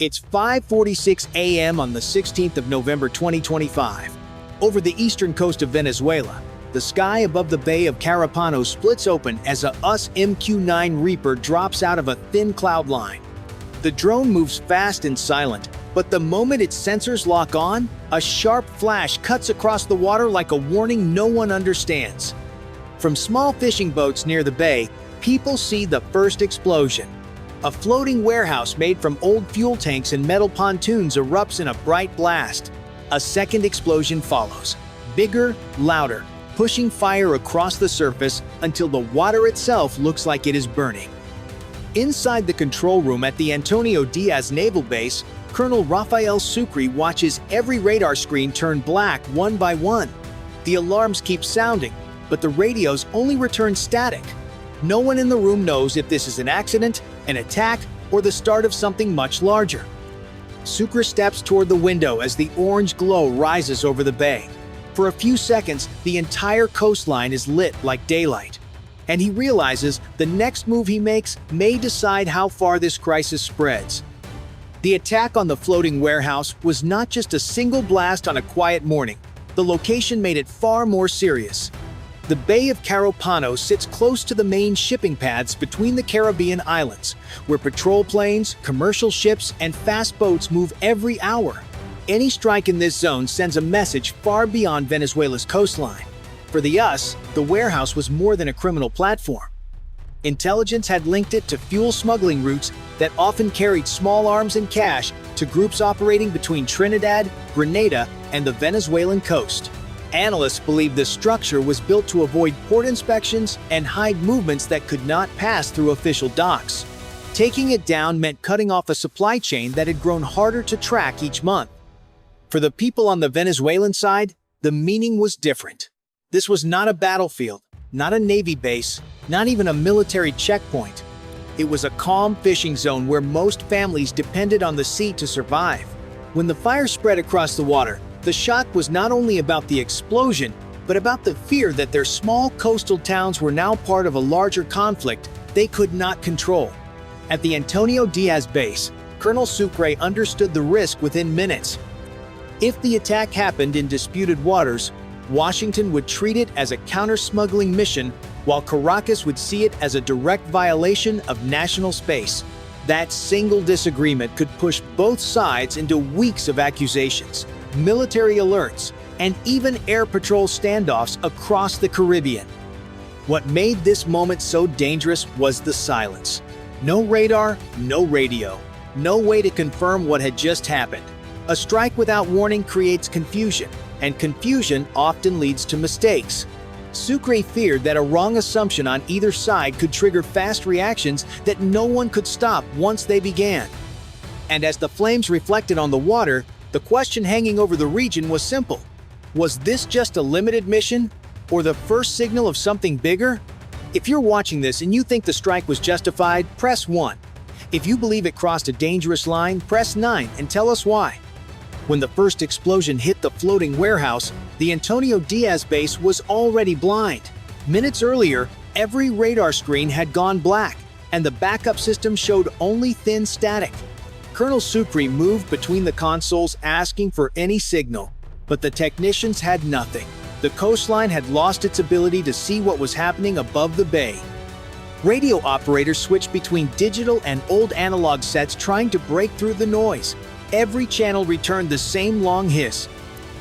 It's 5:46 a.m. on the 16th of November 2025. Over the eastern coast of Venezuela, the sky above the Bay of Carapano splits open as a US MQ-9 Reaper drops out of a thin cloud line. The drone moves fast and silent, but the moment its sensors lock on, a sharp flash cuts across the water like a warning no one understands. From small fishing boats near the bay, people see the first explosion. A floating warehouse made from old fuel tanks and metal pontoons erupts in a bright blast. A second explosion follows, bigger, louder, pushing fire across the surface until the water itself looks like it is burning. Inside the control room at the Antonio Diaz Naval Base, Colonel Rafael Sucre watches every radar screen turn black one by one. The alarms keep sounding, but the radios only return static. No one in the room knows if this is an accident, an attack, or the start of something much larger. Sucre steps toward the window as the orange glow rises over the bay. For a few seconds, the entire coastline is lit like daylight. And he realizes the next move he makes may decide how far this crisis spreads. The attack on the floating warehouse was not just a single blast on a quiet morning. The location made it far more serious. The Bay of Carapano sits close to the main shipping paths between the Caribbean islands, where patrol planes, commercial ships, and fast boats move every hour. Any strike in this zone sends a message far beyond Venezuela's coastline. For the US, the warehouse was more than a criminal platform. Intelligence had linked it to fuel smuggling routes that often carried small arms and cash to groups operating between Trinidad, Grenada, and the Venezuelan coast. Analysts believe this structure was built to avoid port inspections and hide movements that could not pass through official docks. Taking it down meant cutting off a supply chain that had grown harder to track each month. For the people on the Venezuelan side, the meaning was different. This was not a battlefield, not a Navy base, not even a military checkpoint. It was a calm fishing zone where most families depended on the sea to survive. When the fire spread across the water, the shock was not only about the explosion, but about the fear that their small coastal towns were now part of a larger conflict they could not control. At the Antonio Diaz base, Colonel Sucre understood the risk within minutes. If the attack happened in disputed waters, Washington would treat it as a counter-smuggling mission, while Caracas would see it as a direct violation of national space. That single disagreement could push both sides into weeks of accusations, military alerts, and even air patrol standoffs across the Caribbean. What made this moment so dangerous was the silence. No radar, no radio, no way to confirm what had just happened. A strike without warning creates confusion, and confusion often leads to mistakes. Sucre feared that a wrong assumption on either side could trigger fast reactions that no one could stop once they began. And as the flames reflected on the water, the question hanging over the region was simple. Was this just a limited mission, or the first signal of something bigger? If you're watching this and you think the strike was justified, press 1. If you believe it crossed a dangerous line, press 9 and tell us why. When the first explosion hit the floating warehouse, the Antonio Diaz base was already blind. Minutes earlier, every radar screen had gone black, and the backup system showed only thin static. Colonel Sucre moved between the consoles asking for any signal, but the technicians had nothing. The coastline had lost its ability to see what was happening above the bay. Radio operators switched between digital and old analog sets trying to break through the noise. Every channel returned the same long hiss.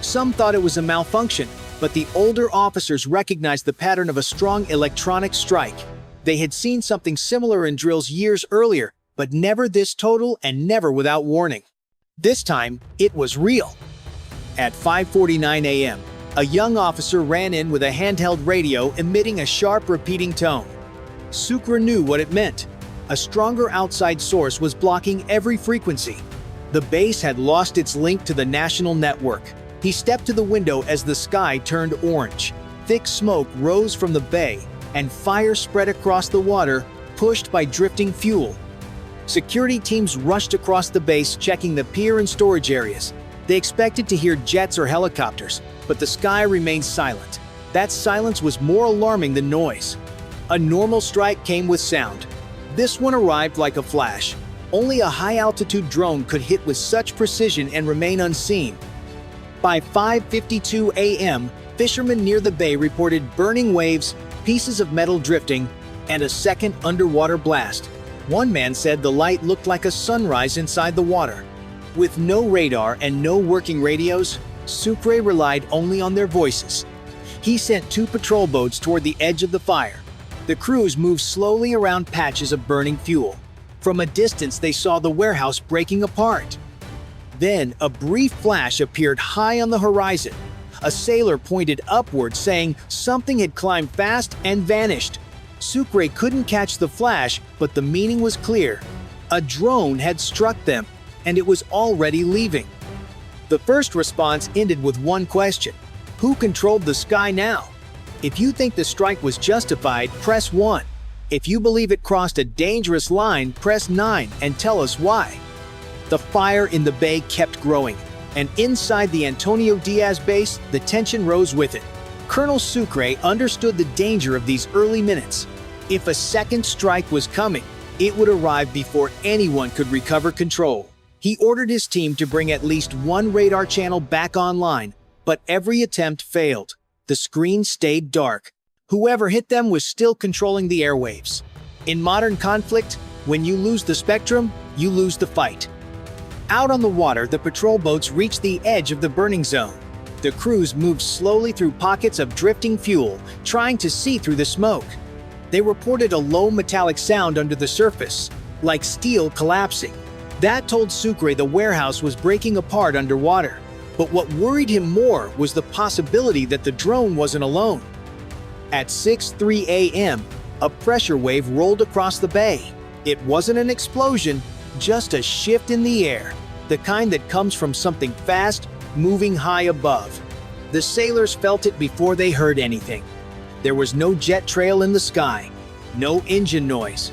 Some thought it was a malfunction, but the older officers recognized the pattern of a strong electronic strike. They had seen something similar in drills years earlier, but never this total and never without warning. This time, it was real. At 5:49 a.m., a young officer ran in with a handheld radio emitting a sharp repeating tone. Sucre knew what it meant. A stronger outside source was blocking every frequency. The base had lost its link to the national network. He stepped to the window as the sky turned orange. Thick smoke rose from the bay, and fire spread across the water, pushed by drifting fuel. Security teams rushed across the base, checking the pier and storage areas. They expected to hear jets or helicopters, but the sky remained silent. That silence was more alarming than noise. A normal strike came with sound. This one arrived like a flash. Only a high-altitude drone could hit with such precision and remain unseen. By 5:52 a.m., fishermen near the bay reported burning waves, pieces of metal drifting, and a second underwater blast. One man said the light looked like a sunrise inside the water. With no radar and no working radios, Sucre relied only on their voices. He sent 2 patrol boats toward the edge of the fire. The crews moved slowly around patches of burning fuel. From a distance, they saw the warehouse breaking apart. Then, a brief flash appeared high on the horizon. A sailor pointed upward, saying something had climbed fast and vanished. Sucre couldn't catch the flash, but the meaning was clear. A drone had struck them, and it was already leaving. The first response ended with one question: who controlled the sky now? If you think the strike was justified, press 1. If you believe it crossed a dangerous line, press 9 and tell us why. The fire in the bay kept growing, and inside the Antonio Diaz base, the tension rose with it. Colonel Sucre understood the danger of these early minutes. If a second strike was coming, it would arrive before anyone could recover control. He ordered his team to bring at least one radar channel back online, but every attempt failed. The screen stayed dark. Whoever hit them was still controlling the airwaves. In modern conflict, when you lose the spectrum, you lose the fight. Out on the water, the patrol boats reached the edge of the burning zone. The crews moved slowly through pockets of drifting fuel, trying to see through the smoke. They reported a low metallic sound under the surface, like steel collapsing. That told Sucre the warehouse was breaking apart underwater. But what worried him more was the possibility that the drone wasn't alone. At 6:03 a.m., a pressure wave rolled across the bay. It wasn't an explosion, just a shift in the air, the kind that comes from something fast, moving high above. The sailors felt it before they heard anything. There was no jet trail in the sky, no engine noise.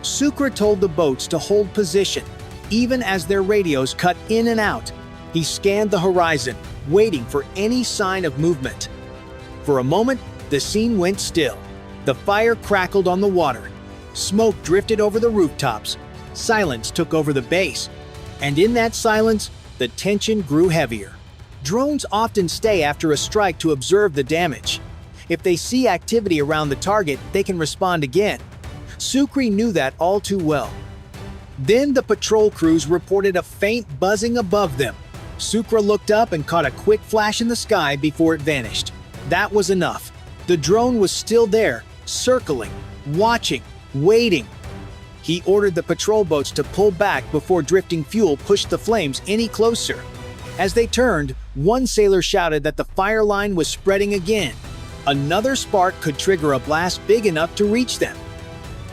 Sucre told the boats to hold position, even as their radios cut in and out. He scanned the horizon, waiting for any sign of movement. For a moment, the scene went still. The fire crackled on the water. Smoke drifted over the rooftops. Silence took over the base. And in that silence, the tension grew heavier. Drones often stay after a strike to observe the damage. If they see activity around the target, they can respond again. Sucre knew that all too well. Then the patrol crews reported a faint buzzing above them. Sucre looked up and caught a quick flash in the sky before it vanished. That was enough. The drone was still there, circling, watching, waiting. He ordered the patrol boats to pull back before drifting fuel pushed the flames any closer. As they turned, one sailor shouted that the fire line was spreading again. Another spark could trigger a blast big enough to reach them.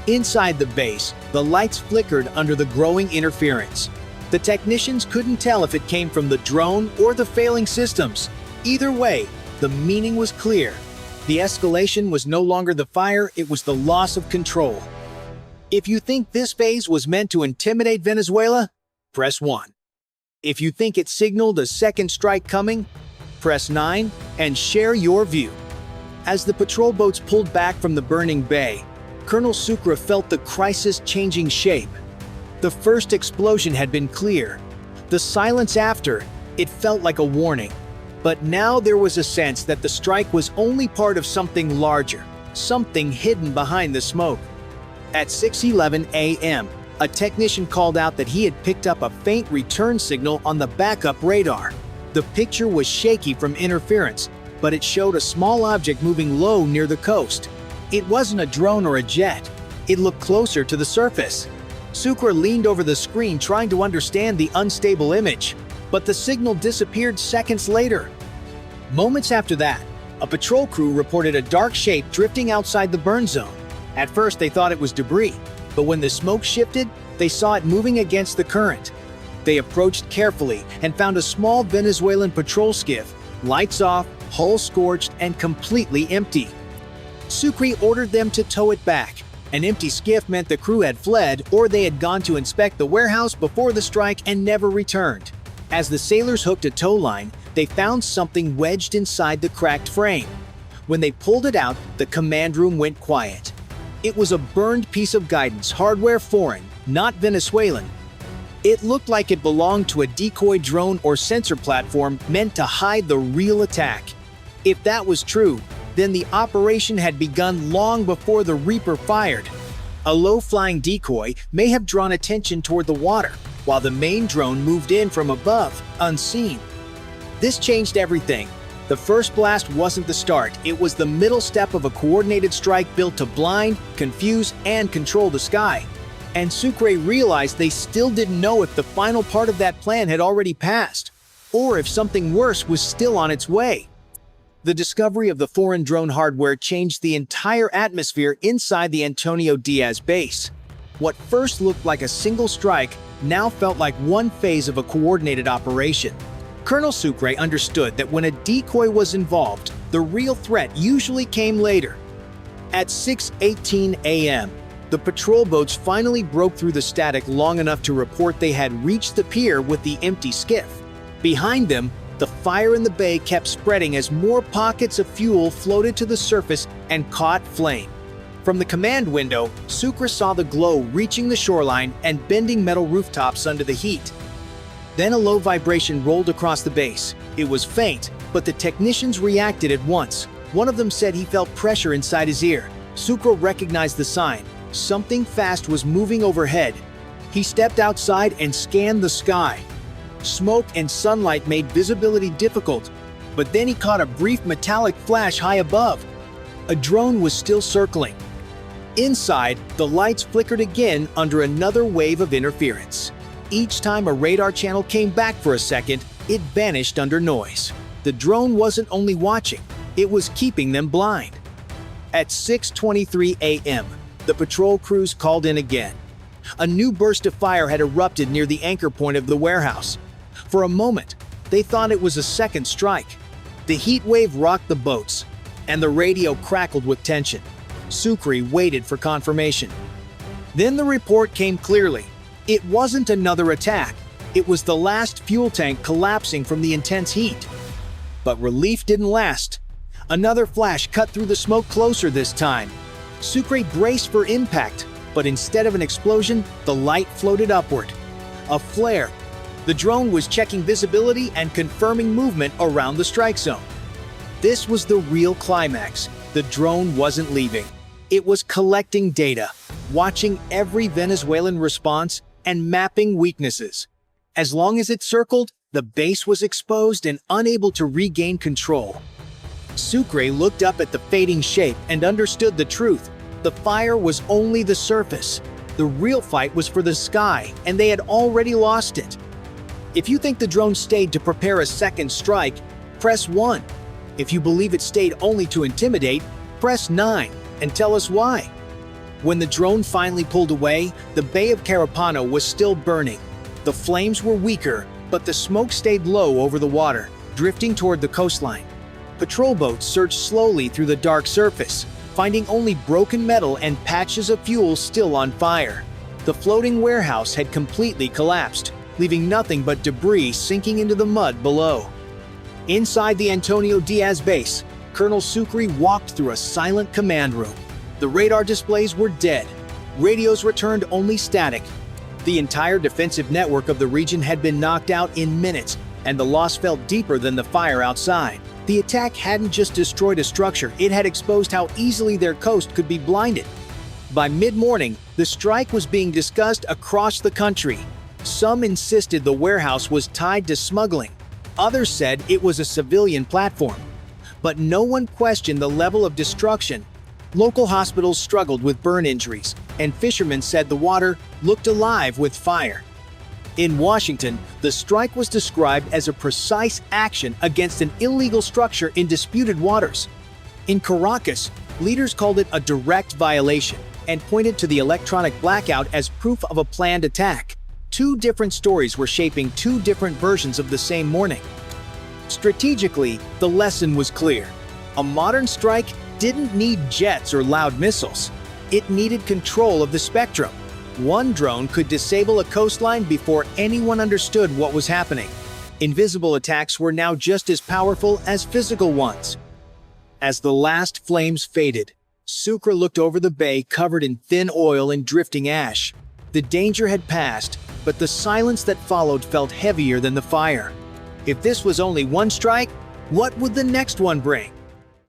Inside the base, the lights flickered under the growing interference. The technicians couldn't tell if it came from the drone or the failing systems. Either way, the meaning was clear. The escalation was no longer the fire, it was the loss of control. If you think this phase was meant to intimidate Venezuela, press 1. If you think it signaled a second strike coming, press 9 and share your view. As the patrol boats pulled back from the burning bay, Colonel Sucre felt the crisis changing shape. The first explosion had been clear. The silence after, it felt like a warning. But now there was a sense that the strike was only part of something larger, something hidden behind the smoke. At 6:11 a.m., a technician called out that he had picked up a faint return signal on the backup radar. The picture was shaky from interference, but it showed a small object moving low near the coast. It wasn't a drone or a jet. It looked closer to the surface. Sucre leaned over the screen trying to understand the unstable image, but the signal disappeared seconds later. Moments after that, a patrol crew reported a dark shape drifting outside the burn zone. At first they thought it was debris, but when the smoke shifted, they saw it moving against the current. They approached carefully and found a small Venezuelan patrol skiff, lights off, hull scorched, and completely empty. Sucre ordered them to tow it back. An empty skiff meant the crew had fled or they had gone to inspect the warehouse before the strike and never returned. As the sailors hooked a tow line, they found something wedged inside the cracked frame. When they pulled it out, the command room went quiet. It was a burned piece of guidance, hardware foreign, not Venezuelan, It looked like it belonged to a decoy drone or sensor platform meant to hide the real attack. If that was true, then the operation had begun long before the Reaper fired. A low-flying decoy may have drawn attention toward the water, while the main drone moved in from above, unseen. This changed everything. The first blast wasn't the start, it was the middle step of a coordinated strike built to blind, confuse, and control the sky. And Sucre realized they still didn't know if the final part of that plan had already passed, or if something worse was still on its way. The discovery of the foreign drone hardware changed the entire atmosphere inside the Antonio Diaz base. What first looked like a single strike now felt like one phase of a coordinated operation. Colonel Sucre understood that when a decoy was involved, the real threat usually came later. At 6:18 a.m., the patrol boats finally broke through the static long enough to report they had reached the pier with the empty skiff. Behind them, the fire in the bay kept spreading as more pockets of fuel floated to the surface and caught flame. From the command window, Sucre saw the glow reaching the shoreline and bending metal rooftops under the heat. Then a low vibration rolled across the base. It was faint, but the technicians reacted at once. One of them said he felt pressure inside his ear. Sucre recognized the sign. Something fast was moving overhead. He stepped outside and scanned the sky. Smoke and sunlight made visibility difficult, but then he caught a brief metallic flash high above. A drone was still circling. Inside, the lights flickered again under another wave of interference. Each time a radar channel came back for a second, it vanished under noise. The drone wasn't only watching, it was keeping them blind. At 6:23 a.m., the patrol crews called in again. A new burst of fire had erupted near the anchor point of the warehouse. For a moment, they thought it was a second strike. The heat wave rocked the boats, and the radio crackled with tension. Sucre waited for confirmation. Then the report came clearly. It wasn't another attack. It was the last fuel tank collapsing from the intense heat. But relief didn't last. Another flash cut through the smoke closer this time. Sucre braced for impact, but instead of an explosion, the light floated upward. A flare. The drone was checking visibility and confirming movement around the strike zone. This was the real climax. The drone wasn't leaving. It was collecting data, watching every Venezuelan response, and mapping weaknesses. As long as it circled, the base was exposed and unable to regain control. Sucre looked up at the fading shape and understood the truth. The fire was only the surface. The real fight was for the sky, and they had already lost it. If you think the drone stayed to prepare a second strike, press 1. If you believe it stayed only to intimidate, press 9 and tell us why. When the drone finally pulled away, the Bay of Carapano was still burning. The flames were weaker, but the smoke stayed low over the water, drifting toward the coastline. Patrol boats searched slowly through the dark surface, finding only broken metal and patches of fuel still on fire. The floating warehouse had completely collapsed, leaving nothing but debris sinking into the mud below. Inside the Antonio Diaz base, Colonel Sucre walked through a silent command room. The radar displays were dead. Radios returned only static. The entire defensive network of the region had been knocked out in minutes, and the loss felt deeper than the fire outside. The attack hadn't just destroyed a structure, it had exposed how easily their coast could be blinded. By mid-morning, the strike was being discussed across the country. Some insisted the warehouse was tied to smuggling. Others said it was a civilian platform. But no one questioned the level of destruction. Local hospitals struggled with burn injuries, and fishermen said the water looked alive with fire. In Washington, the strike was described as a precise action against an illegal structure in disputed waters. In Caracas, leaders called it a direct violation and pointed to the electronic blackout as proof of a planned attack. Two different stories were shaping two different versions of the same morning. Strategically, the lesson was clear. A modern strike didn't need jets or loud missiles. It needed control of the spectrum. One drone could disable a coastline before anyone understood what was happening. Invisible attacks were now just as powerful as physical ones. As the last flames faded, Sucre looked over the bay covered in thin oil and drifting ash. The danger had passed, but the silence that followed felt heavier than the fire. If this was only one strike, what would the next one bring?